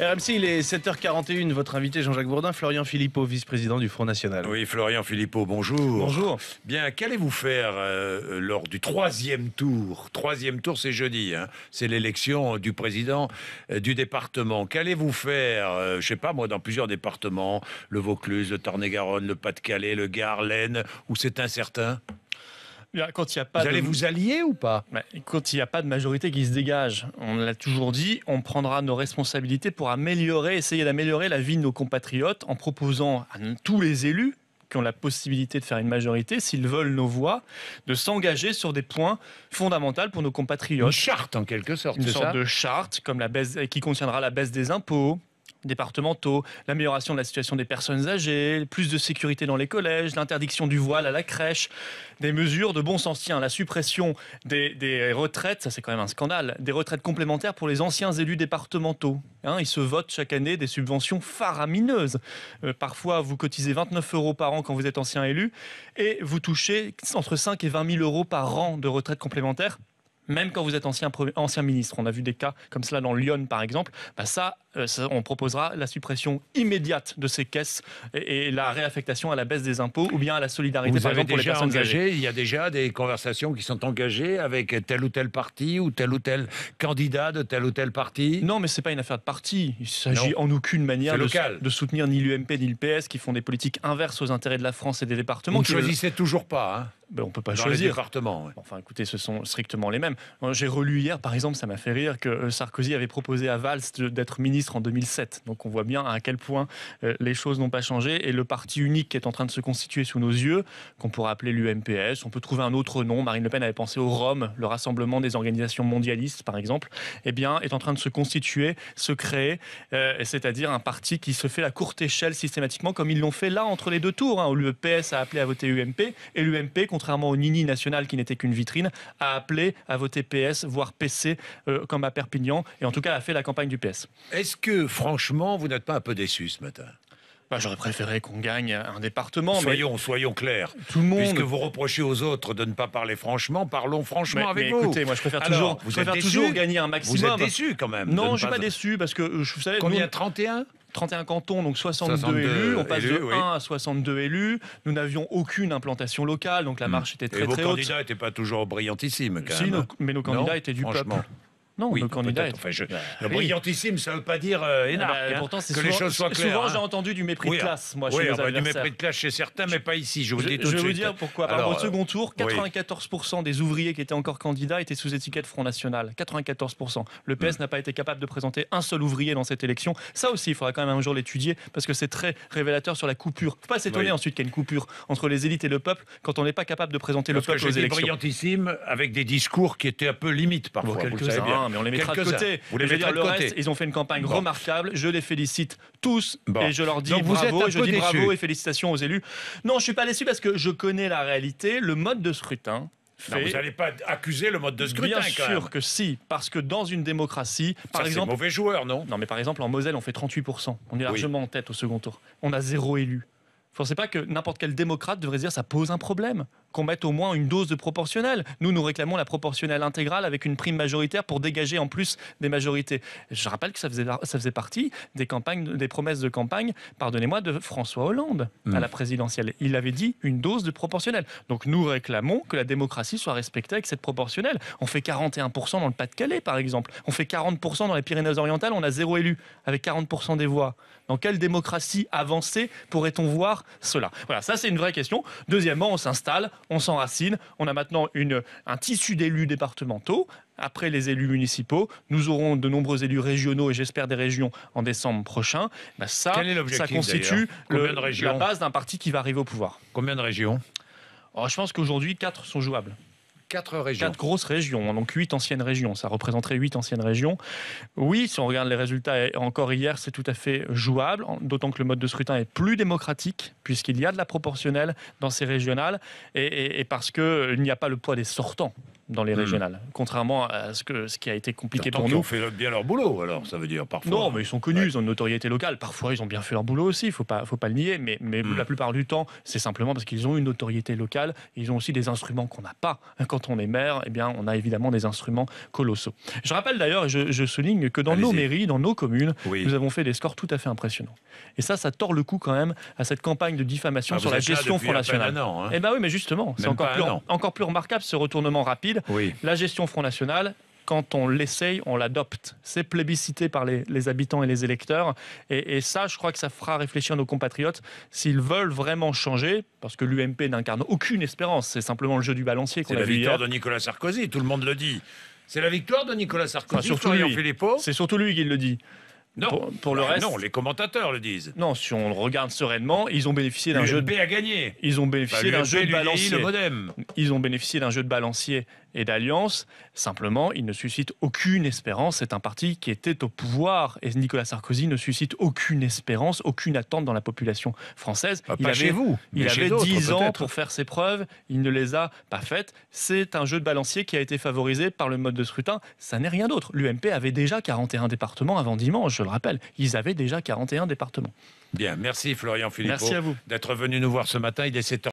RMC, il est 7h41. Votre invité Jean-Jacques Bourdin, Florian Philippot, vice-président du Front National. Oui, Florian Philippot, bonjour. Bonjour. Bien, qu'allez-vous faire lors du troisième tour? Troisième tour, c'est jeudi. C'est l'élection du président du département. Qu'allez-vous faire, je ne sais pas moi, dans plusieurs départements, le Vaucluse, le Tarn-et-Garonne, le Pas-de-Calais, le Gard, l'Aisne, où c'est incertain? Quand il y a pas vous allez vous allier ou pas? Quand il n'y a pas de majorité qui se dégage, on l'a toujours dit, on prendra nos responsabilités pour essayer d'améliorer la vie de nos compatriotes en proposant à tous les élus qui ont la possibilité de faire une majorité, s'ils veulent nos voix, de s'engager sur des points fondamentaux pour nos compatriotes. Une charte en quelque sorte, une sorte de charte comme qui contiendra la baisse des impôts départementaux, l'amélioration de la situation des personnes âgées, plus de sécurité dans les collèges, l'interdiction du voile à la crèche, des mesures de bon sens. Tiens, la suppression des retraites, ça c'est quand même un scandale, des retraites complémentaires pour les anciens élus départementaux. Ils se votent chaque année des subventions faramineuses. Parfois, vous cotisez 29 € par an quand vous êtes ancien élu et vous touchez entre 5 et 20 000 € par an de retraite complémentaire. Même quand vous êtes ancien ministre, on a vu des cas comme cela dans Lyon par exemple, on proposera la suppression immédiate de ces caisses et la réaffectation à la baisse des impôts ou bien à la solidarité par exemple pour les personnes âgées. Il y a déjà des conversations qui sont engagées avec tel ou tel parti ou tel candidat de tel ou tel parti? Non, mais ce n'est pas une affaire de parti. Il s'agit en aucune manière de soutenir ni l'UMP ni le PS qui font des politiques inverses aux intérêts de la France et des départements. Vous ne choisissez toujours pas, on ne peut pas dans choisir. Les départements. Ouais. Enfin, écoutez, ce sont strictement les mêmes. J'ai relu hier, par exemple, ça m'a fait rire, que Sarkozy avait proposé à Valls d'être ministre en 2007. Donc on voit bien à quel point les choses n'ont pas changé. Et le parti unique qui est en train de se constituer sous nos yeux, qu'on pourrait appeler l'UMPS, on peut trouver un autre nom. Marine Le Pen avait pensé au ROM, le Rassemblement des organisations mondialistes, par exemple, est en train de se constituer, se créer, c'est-à-dire un parti qui se fait la courte échelle systématiquement, comme ils l'ont fait là entre les deux tours, où le PS a appelé à voter UMP, et l'UMP, contrairement au Nini national qui n'était qu'une vitrine, a appelé à voter PS, voire PC, comme à Perpignan, et en tout cas a fait la campagne du PS. Est-ce que, franchement, vous n'êtes pas un peu déçu ce matin? J'aurais préféré qu'on gagne un département. Soyons clairs. Tout le monde... Puisque vous reprochez aux autres de ne pas parler franchement, parlons franchement avec vous. Écoutez, moi je préfère toujours gagner un maximum. Vous êtes déçu quand même? Non, je ne suis pas déçu parce que vous savez... Combien? 31 cantons, donc 62 élus. On passe de 1 à 62 élus. Nous n'avions aucune implantation locale, donc la marche était très haute. Et vos candidats n'étaient pas toujours brillantissime quand même. Mais nos candidats étaient du peuple. Non, oui, nos candidats. Brillantissime, ça ne veut pas dire énarque. Pourtant, que les choses soient claires. Souvent, j'ai entendu du mépris de classe, moi, chez nos adversaires. Du mépris de classe chez certains, mais pas ici. Je vous le dis tout de suite. Je vais vous dire pourquoi. Au second tour, 94% des ouvriers qui étaient encore candidats étaient sous étiquette Front National. 94%. Le PS n'a pas été capable de présenter un seul ouvrier dans cette élection. Ça aussi, il faudra quand même un jour l'étudier parce que c'est très révélateur sur la coupure. Il ne faut pas s'étonner ensuite qu'il y ait une coupure entre les élites et le peuple quand on n'est pas capable de présenter le peuple aux élections. Brillantissime avec des discours qui étaient un peu limites parfois. Quelques-uns, mais on les mettra de côté. Vous les mettrez de côté. Reste, ils ont fait une campagne remarquable. Je les félicite tous et je leur dis donc bravo. Je dis bravo et félicitations aux élus. Non, je suis pas déçu parce que je connais la réalité. Le mode de scrutin. Non, vous n'allez pas accuser le mode de scrutin. Bien sûr que si, parce que dans une démocratie, par exemple, c'est mauvais joueur, non? Non, mais par exemple en Moselle, on fait 38%. On est largement en tête au second tour. On a 0 élu. Vous ne pensez pas que n'importe quel démocrate devrait se dire ça pose un problème? Qu'on mette au moins une dose de proportionnelle. Nous réclamons la proportionnelle intégrale avec une prime majoritaire pour dégager en plus des majorités. Je rappelle que ça faisait partie des promesses de campagne, pardonnez-moi, de François Hollande à la présidentielle. Il avait dit une dose de proportionnelle. Donc nous réclamons que la démocratie soit respectée avec cette proportionnelle. On fait 41% dans le Pas-de-Calais, par exemple. On fait 40% dans les Pyrénées-Orientales, on a 0 élu, avec 40% des voix. Dans quelle démocratie avancée pourrait-on voir cela? Voilà, ça c'est une vraie question. Deuxièmement, on s'installe, on s'enracine. On a maintenant un tissu d'élus départementaux. Après les élus municipaux, nous aurons de nombreux élus régionaux et j'espère des régions en décembre prochain. Ça constitue la base d'un parti qui va arriver au pouvoir. Combien de régions? Je pense qu'aujourd'hui, 4 sont jouables. 4 régions. 4 grosses régions, donc 8 anciennes régions. Ça représenterait 8 anciennes régions. Oui, si on regarde les résultats encore hier, c'est tout à fait jouable, d'autant que le mode de scrutin est plus démocratique, puisqu'il y a de la proportionnelle dans ces régionales, et parce qu'il n'y a pas le poids des sortants. dans les régionales, contrairement à ce qui a été compliqué Pourtant, pour qui nous. ont fait bien leur boulot, alors, ça veut dire, parfois. Non, mais ils sont connus, ils ont une notoriété locale. Parfois, ils ont bien fait leur boulot aussi, il faut pas le nier. Mais la plupart du temps, c'est simplement parce qu'ils ont une notoriété locale. Ils ont aussi des instruments qu'on n'a pas. Quand on est maire, eh bien, on a évidemment des instruments colossaux. Je rappelle d'ailleurs, je souligne que dans nos mairies, dans nos communes, nous avons fait des scores tout à fait impressionnants. Et ça tord le cou quand même à cette campagne de diffamation sur la gestion Front National. Hein. Eh bien oui, mais justement, c'est encore plus remarquable ce retournement rapide. Oui. La gestion Front National, quand on l'essaye, on l'adopte. C'est plébiscité par les habitants et les électeurs. Et ça, je crois que ça fera réfléchir nos compatriotes s'ils veulent vraiment changer, parce que l'UMP n'incarne aucune espérance. C'est simplement le jeu du balancier qu'on a vu hier. C'est la victoire de Nicolas Sarkozy, tout le monde le dit. C'est la victoire de Nicolas Sarkozy, Florian Philippot. C'est surtout lui qui le dit. Non, pour le reste, non, les commentateurs le disent. Non, si on le regarde sereinement, ils ont bénéficié d'un jeu. L'UMP a gagné. Ils ont bénéficié d'un jeu de balancier. Le modem. Ils ont bénéficié d'un jeu de balancier et d'alliance. Simplement, il ne suscite aucune espérance. C'est un parti qui était au pouvoir et Nicolas Sarkozy ne suscite aucune espérance, aucune attente dans la population française. Il avait 10 ans pour faire ses preuves. Il ne les a pas faites. C'est un jeu de balancier qui a été favorisé par le mode de scrutin. Ça n'est rien d'autre. L'UMP avait déjà 41 départements avant dimanche. Je le rappelle, ils avaient déjà 41 départements. Bien, merci Florian Philippot d'être venu nous voir ce matin. Il est 7h.